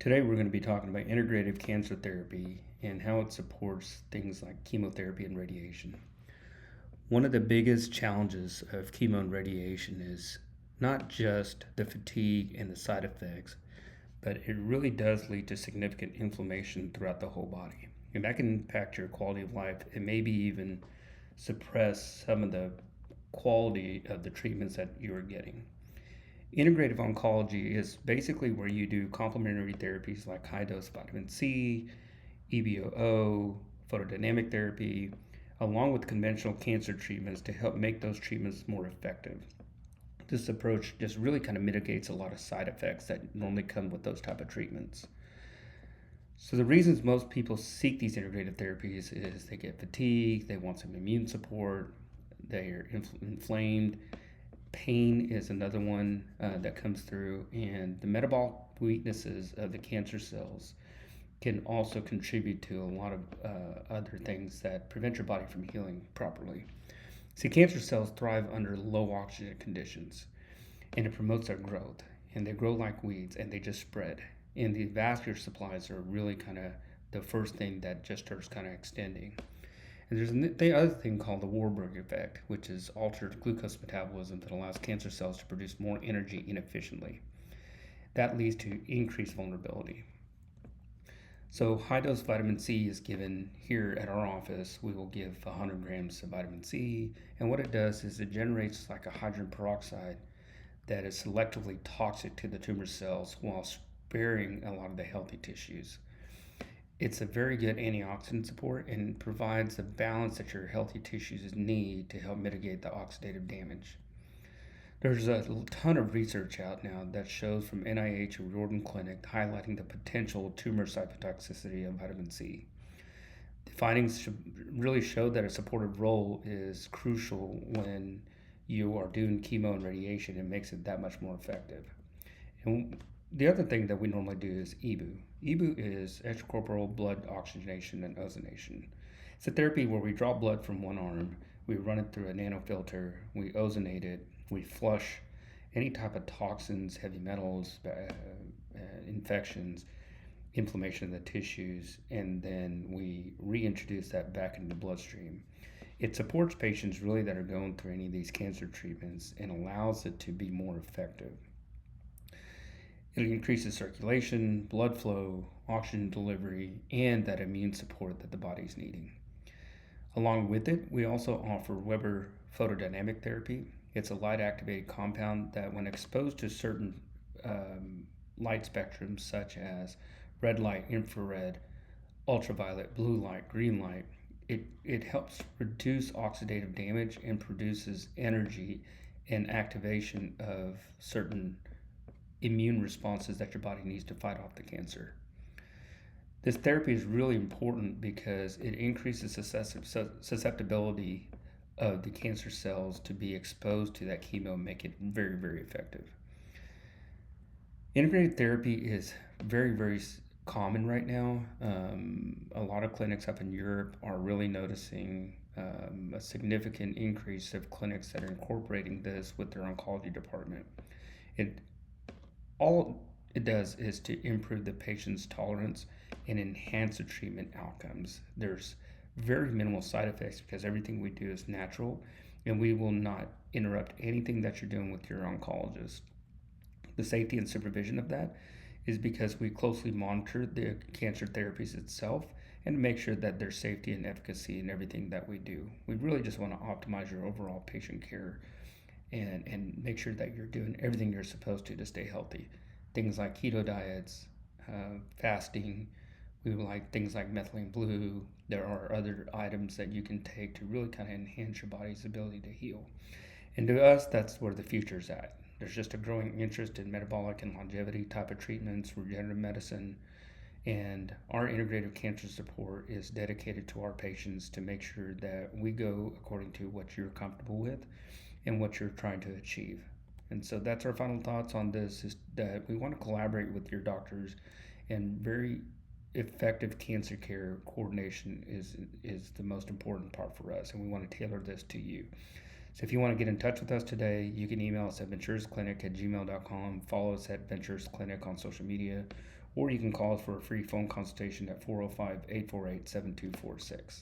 Today we're going to be talking about integrative cancer therapy and how it supports things like chemotherapy and radiation. One of the biggest challenges of chemo and radiation is not just the fatigue and the side effects, but it really does lead to significant inflammation throughout the whole body. And that can impact your quality of life and maybe even suppress some of the quality of the treatments that you're getting. Integrative oncology is basically where you do complementary therapies like high dose vitamin C, EBOO, photodynamic therapy, along with conventional cancer treatments to help make those treatments more effective. This approach just really kind of mitigates a lot of side effects that normally come with those type of treatments. So the reasons most people seek these integrative therapies is they get fatigue, they want some immune support, they are inflamed. Pain is another one that comes through, and the metabolic weaknesses of the cancer cells can also contribute to a lot of other things that prevent your body from healing properly. See, cancer cells thrive under low oxygen conditions, and it promotes their growth. And they grow like weeds, and they just spread. And the vascular supplies are really kind of the first thing that just starts kind of extending. And there's the other thing called the Warburg effect, which is altered glucose metabolism that allows cancer cells to produce more energy inefficiently. That leads to increased vulnerability. So high dose vitamin C is given here at our office. We will give 100 grams of vitamin C, and what it does is it generates like a hydrogen peroxide that is selectively toxic to the tumor cells while sparing a lot of the healthy tissues. It's a very good antioxidant support and provides the balance that your healthy tissues need to help mitigate the oxidative damage. There's a ton of research out now that shows from NIH and Riordan Clinic highlighting the potential tumor cytotoxicity of vitamin C. The findings really show that a supportive role is crucial when you are doing chemo and radiation. It makes it that much more effective. And the other thing that we normally do is EBOO. EBOO is extracorporeal blood oxygenation and ozonation. It's a therapy where we draw blood from one arm, we run it through a nanofilter, we ozonate it, we flush any type of toxins, heavy metals, infections, inflammation of the tissues, and then we reintroduce that back into the bloodstream. It supports patients really that are going through any of these cancer treatments and allows it to be more effective. It increases circulation, blood flow, oxygen delivery, and that immune support that the body's needing. Along with it, we also offer Weber photodynamic therapy. It's a light activated compound that, when exposed to certain light spectrums, such as red light, infrared, ultraviolet, blue light, green light, it helps reduce oxidative damage and produces energy and activation of certain immune responses that your body needs to fight off the cancer. This therapy is really important because it increases susceptibility of the cancer cells to be exposed to that chemo and make it very, very effective. Integrated therapy is very, very common right now. A lot of clinics up in Europe are really noticing a significant increase of clinics that are incorporating this with their oncology department. All it does is to improve the patient's tolerance and enhance the treatment outcomes. There's very minimal side effects because everything we do is natural, and we will not interrupt anything that you're doing with your oncologist. The safety and supervision of that is because we closely monitor the cancer therapies itself and make sure that there's safety and efficacy in everything that we do. We really just want to optimize your overall patient care and make sure that you're doing everything you're supposed to stay healthy. Things like keto diets, fasting. We like things like methylene blue. There are other items that you can take to really kind of enhance your body's ability to heal. And to us, that's where the future's at. There's just a growing interest in metabolic and longevity type of treatments, regenerative medicine, and our integrative cancer support is dedicated to our patients to make sure that we go according to what you're comfortable with and what you're trying to achieve. And so that's our final thoughts on this, is that we want to collaborate with your doctors, and very effective cancer care coordination is the most important part for us, and we want to tailor this to you. So if you want to get in touch with us today, you can email us at venturisclinic@gmail.com, follow us at Venturis Clinic on social media, or you can call us for a free phone consultation at 405 848 7246.